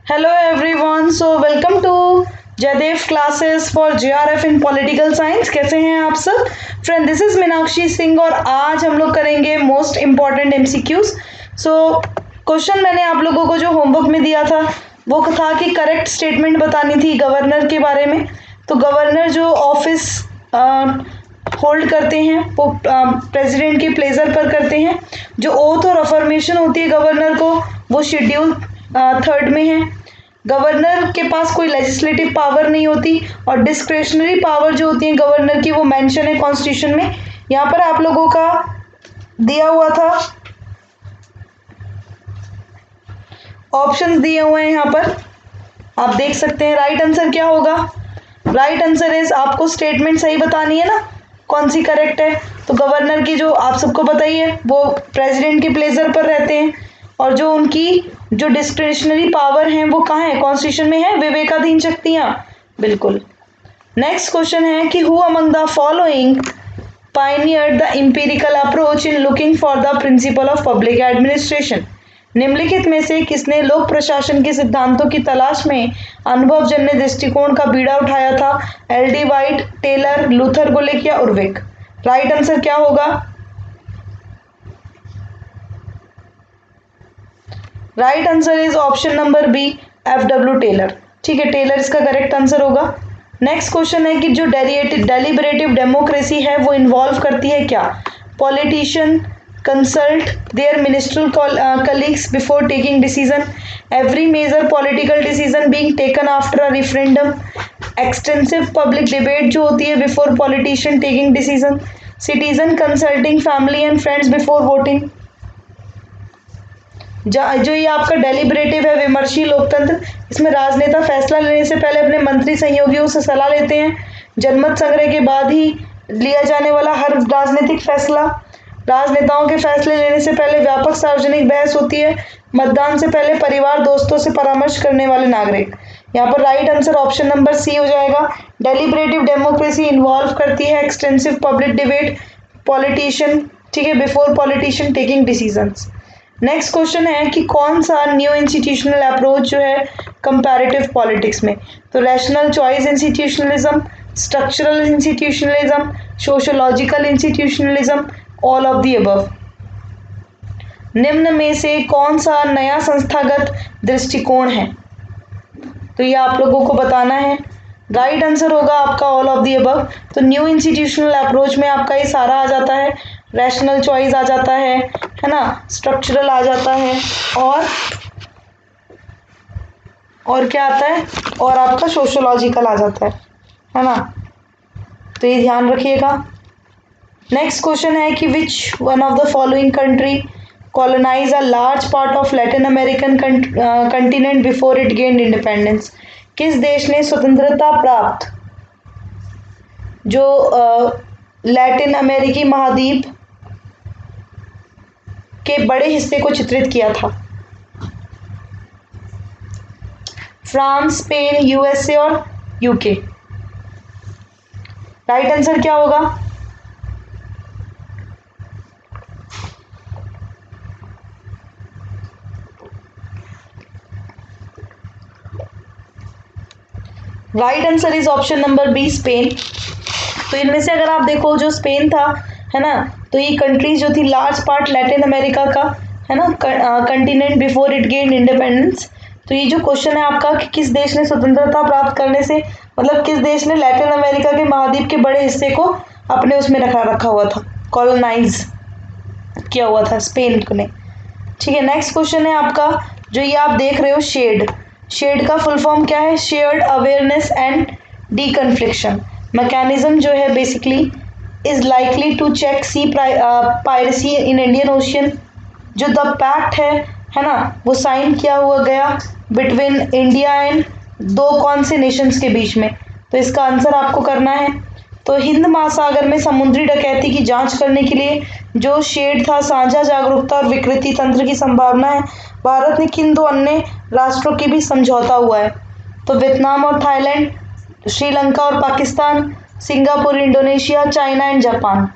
Hello everyone, so welcome to Jaydev classes for JRF in Political Science। कैसे हैं आप सब friend? This is Meenakshi Singh और आज हम लोग करेंगे most important MCQs. So question मैंने आप लोगों को जो होमवर्क में दिया था वो था कि करेक्ट स्टेटमेंट बतानी थी गवर्नर के बारे में। तो गवर्नर जो ऑफिस होल्ड करते हैं वो प्रेसिडेंट के प्लेजर पर करते हैं। जो ओथ और अफर्मेशन होती है गवर्नर को वो शेड्यूल थर्ड में है। गवर्नर के पास कोई लेजिस्लेटिव पावर नहीं होती और डिस्क्रेशनरी पावर जो होती है गवर्नर की वो मेंशन है कॉन्स्टिट्यूशन में। यहाँ पर आप लोगों का दिया हुआ था, ऑप्शंस दिए हुए हैं यहाँ पर, आप देख सकते हैं। राइट आंसर क्या होगा? राइट आंसर इज, आपको स्टेटमेंट सही बतानी है ना, कौन सी करेक्ट है। तो गवर्नर की जो आप सबको पता ही है वो प्रेसिडेंट के प्लेजर पर रहते हैं और जो उनकी जो डिस्क्रिशनरी पावर है वो कहाँ है? कॉन्स्टिट्यूशन में है, विवेकाधीन शक्तियां। बिल्कुल। नेक्स्ट क्वेश्चन है कि who among the following pioneered the empirical approach in looking for the principle of public administration। निम्नलिखित में से किसने लोक प्रशासन के सिद्धांतों की तलाश में अनुभवजन्य दृष्टिकोण का बीड़ा उठाया था? L D. White, Taylor, Luther Gulick या उर्विक? राइट आंसर क्या होगा? Right answer is option number B, F W. Taylor. ठीक है, टेलर इसका करेक्ट आंसर होगा। नेक्स्ट क्वेश्चन है कि जो डेलिबरेटिव डेमोक्रेसी है वो इन्वॉल्व करती है क्या? Politician consult their ministerial colleagues before taking decision, every major political decision being taken after a referendum, extensive public debate जो होती है before politician taking decision, citizen consulting family and friends before voting. जो ये आपका deliberative है, विमर्शी लोकतंत्र, इसमें राजनेता फैसला लेने से पहले अपने मंत्री सहयोगियों से सलाह लेते हैं। जनमत संग्रह के बाद ही लिया जाने वाला हर राजनीतिक फैसला, राजनेताओं के फैसले लेने से पहले व्यापक सार्वजनिक बहस होती है, मतदान से पहले परिवार दोस्तों से परामर्श करने वाले नागरिक। यहाँ पर right answer option number C हो जाएगा। डेलिबरेटिव डेमोक्रेसी इन्वॉल्व करती है एक्सटेंसिव पब्लिक डिबेट, पॉलिटिशियन, ठीक है, before politician taking decisions. Next question है कि कौन सा न्यू इंस्टीट्यूशनल अप्रोच जो है कंपैरेटिव पॉलिटिक्स में? तो rational choice institutionalism, structural institutionalism, sociological institutionalism, all of the above. निम्न में से कौन सा नया संस्थागत दृष्टिकोण है? तो ये आप लोगों को बताना है। राइट आंसर होगा आपका ऑल ऑफ द अबव। तो न्यू इंस्टीट्यूशनल अप्रोच में आपका ये सारा आ जाता है, रैशनल चॉइस आ जाता है ना, स्ट्रक्चरल आ जाता है और क्या आता है, और आपका सोशियोलॉजिकल आ जाता है ना। तो ये ध्यान रखिएगा। नेक्स्ट क्वेश्चन है कि which one of the following country colonize a large part of Latin American continent before it gained independence। किस देश ने स्वतंत्रता प्राप्त जो लैटिन अमेरिकी महाद्वीप के बड़े हिस्से को चित्रित किया था? फ्रांस, स्पेन, यूएसए और यूके। राइट आंसर क्या होगा? Right answer is option number B, Spain. तो इनमें से अगर आप देखो जो स्पेन था, है ना, तो ये कंट्रीज जो थी लार्ज पार्ट लैटिन अमेरिका का, है ना, continent before it gain independence. तो ये जो क्वेश्चन है आपका कि किस देश ने स्वतंत्रता प्राप्त करने से, मतलब किस देश ने लैटिन अमेरिका के महाद्वीप के बड़े हिस्से को अपने उसमें रखा हुआ था, कॉलोनाइज किया हुआ था स्पेन ने। ठीक है, नेक्स्ट क्वेश्चन है आपका, जो ये आप देख रहे हो शेड, शेड का फुल फॉर्म क्या है? Shared awareness and deconfliction mechanism जो है basically is likely to check sea piracy in Indian Ocean. जो द पैक्ट है ना, वो साइन किया हुआ गया बिटवीन इंडिया एंड दो कौन से नेशंस के बीच में? तो इसका आंसर आपको करना है। तो हिंद महासागर में समुद्री डकैती की जांच करने के लिए जो शेड था, साझा जागरूकता और विकृति तंत्र की संभावना है। भारत ने किन दो अन्य राष्ट्रों की भी समझौता हुआ है? तो वियतनाम और थाईलैंड, श्रीलंका और Pakistan, Singapore, Indonesia, China and Japan.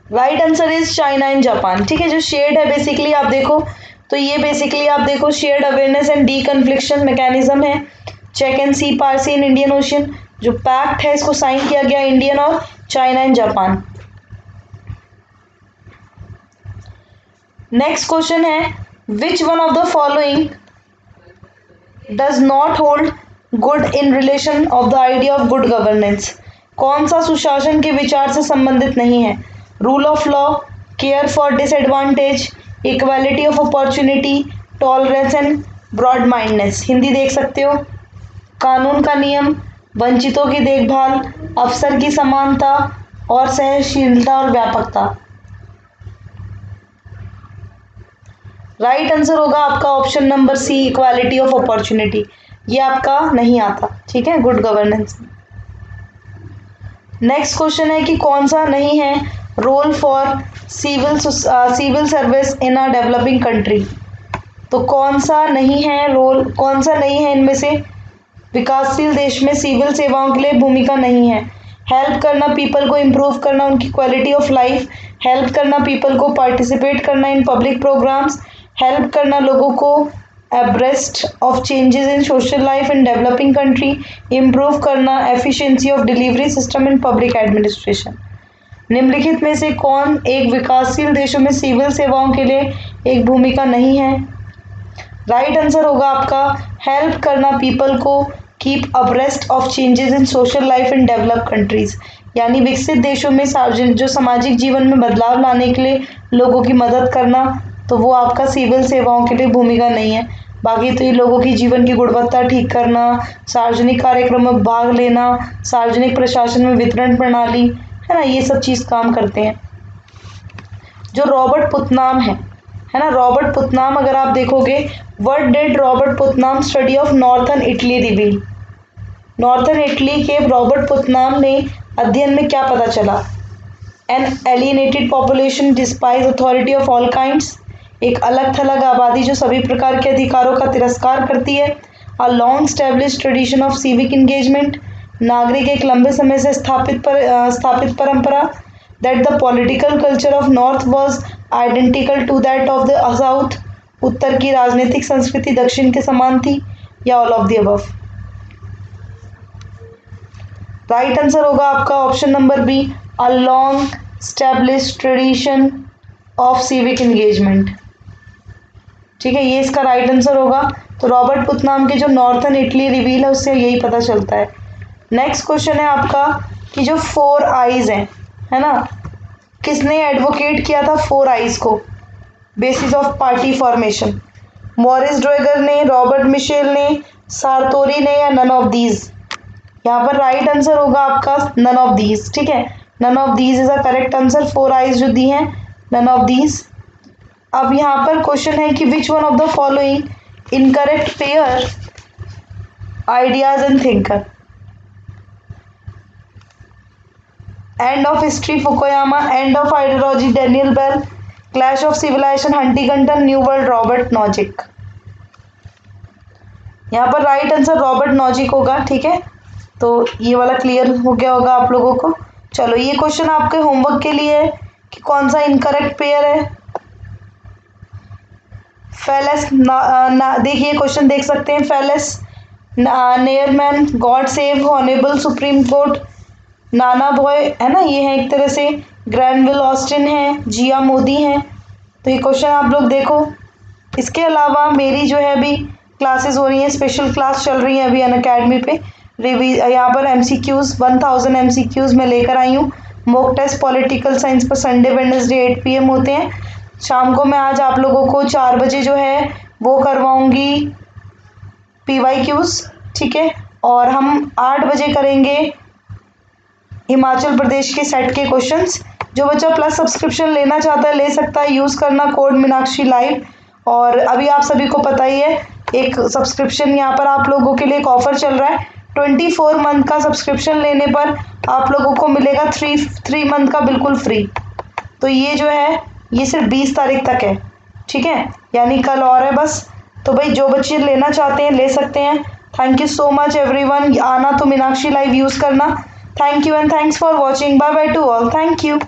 Right answer is China and Japan. ठीक है, जो शेयर्ड है बेसिकली आप देखो तो ये बेसिकली आप देखो shared awareness and deconfliction mechanism है check and sea piracy in Indian Ocean. जो पैक्ट है इसको साइन किया गया इंडियन और China and Japan. Next question है which one of the following does not hold good in relation of the idea of good governance. कौन सा सुशासन के विचार से संबंधित नहीं है? Rule of law, care for disadvantage, equality of opportunity, tolerance and broad mindedness. Hindi देख सकते हो। कानून का नियम, वंचितों की देखभाल, अवसर की समानता और सहनशीलता और व्यापकता। राइट आंसर होगा आपका option number C, equality of opportunity. ये आपका नहीं आता। ठीक है, गुड गवर्नेंस। नेक्स्ट क्वेश्चन है कि कौन सा नहीं है role for civil service in a developing country. तो कौन सा नहीं है रोल, कौन सा नहीं है इनमें से विकासशील देश में सिविल सेवाओं के लिए भूमिका नहीं है? हेल्प करना पीपल को इम्प्रूव करना, उनकी क्वालिटी ऑफ लाइफ, हेल्प करना पीपल को पार्टिसिपेट करना इन पब्लिक प्रोग्राम्स, हेल्प करना लोगों को abreast of changes in social life in developing country, improve करना efficiency of delivery system in public administration। निम्नलिखित में से कौन एक विकासशील देशों में सिविल सेवाओं के लिए एक भूमिका नहीं है? राइट आंसर होगा आपका हेल्प करना पीपल को keep abreast of changes in social life in develop countries. यानी विकसित देशों में सार्वजनिक जो सामाजिक जीवन में बदलाव लाने के लिए लोगों की मदद करना, तो वो आपका सिविल सेवाओं के लिए भूमिका नहीं है। बाकी तो ये लोगों की जीवन की गुणवत्ता ठीक करना, सार्वजनिक कार्यक्रमों में भाग लेना, सार्वजनिक प्रशासन में वितरण प्रणाली, है ना, ये सब चीज़ काम करते हैं। जो रॉबर्ट पुतनाम है ना, रॉबर्ट पुतनाम अगर आप देखोगे, what did Robert Putnam study of northern Italy reveal. Northern Italy के रॉबर्ट पुतनाम ने अध्ययन में क्या पता चला? An alienated population despise authority of all kinds. एक अलग थलग आबादी जो सभी प्रकार के अधिकारों का तिरस्कार करती है। A long established tradition of civic engagement. नागरिक एक लंबे समय से स्थापित परंपरा। That the political culture of north was identical to that of the south. उत्तर की राजनीतिक संस्कृति दक्षिण के समान थी, या all of the above. Right answer होगा आपका option number B, a long established tradition of civic engagement. ठीक है, ये इसका राइट आंसर होगा। तो रॉबर्ट पुतनाम के जो नॉर्थर्न इटली रिवील है उससे यही पता चलता है। नेक्स्ट क्वेश्चन है आपका कि जो 4 आइज हैं, है ना, किसने एडवोकेट किया था 4 आइज को basis of party formation? Maurice Duverger ने, रॉबर्ट मिशेल ने, सार्तोरी ने, या नन ऑफ दीज? यहाँ पर राइट आंसर होगा आपका नन ऑफ दीज। ठीक है, none of these is a correct answer. 4 आइज जो दी हैं, नन ऑफ दीज। अब यहाँ पर क्वेश्चन है कि which one of the following incorrect pair ideas and thinker. End of history Fukuyama, end of ideology Daniel Bell, clash of civilization Huntington, new world Robert Nozick. यहाँ पर right answer Robert Nozick होगा। ठीक है, तो ये वाला clear हो गया होगा आप लोगों को। चलो, ये क्वेश्चन आपके होमवर्क के लिए है कि कौन सा इनकरेक्ट पेयर है। फेलेस देखिए क्वेश्चन देख सकते हैं। फेलेस, नेयरमैन, God save, honourable supreme court, नाना बॉय, है ना, ये है एक तरह से। ग्रैनविल ऑस्टिन है, जिया मोदी हैं। तो ये क्वेश्चन आप लोग देखो। इसके अलावा मेरी जो है अभी क्लासेस हो रही हैं, स्पेशल क्लास चल रही है अभी अनअकैडमी पे। यहाँ पर MCQs 1000 MCQs में लेकर आई हूँ। मॉक टेस्ट पॉलिटिकल साइंस पर संडे वेडनेसडे 8 PM होते हैं। शाम को मैं आज आप लोगों को 4 बजे जो है वो करवाऊंगी PYQs। ठीक है, और हम 8 बजे करेंगे हिमाचल प्रदेश के सेट के क्वेश्चंस। जो बच्चा प्लस सब्सक्रिप्शन लेना चाहता है ले सकता है, यूज़ करना कोड मीनाक्षी लाइव। और अभी आप सभी को पता ही है, एक सब्सक्रिप्शन यहाँ पर आप लोगों के लिए एक ऑफर चल रहा है। 24 मंथ का सब्सक्रिप्शन लेने पर आप लोगों को मिलेगा 3 मंथ का बिल्कुल फ्री। तो ये जो है ये सिर्फ 20 तारीख तक है। ठीक है, यानी कल और है बस। तो भाई जो बच्चे लेना चाहते हैं ले सकते हैं। Thank you so much everyone. आना तो मीनाक्षी लाइव यूज़ करना। Thank you and thanks for watching. Bye bye to all. Thank you.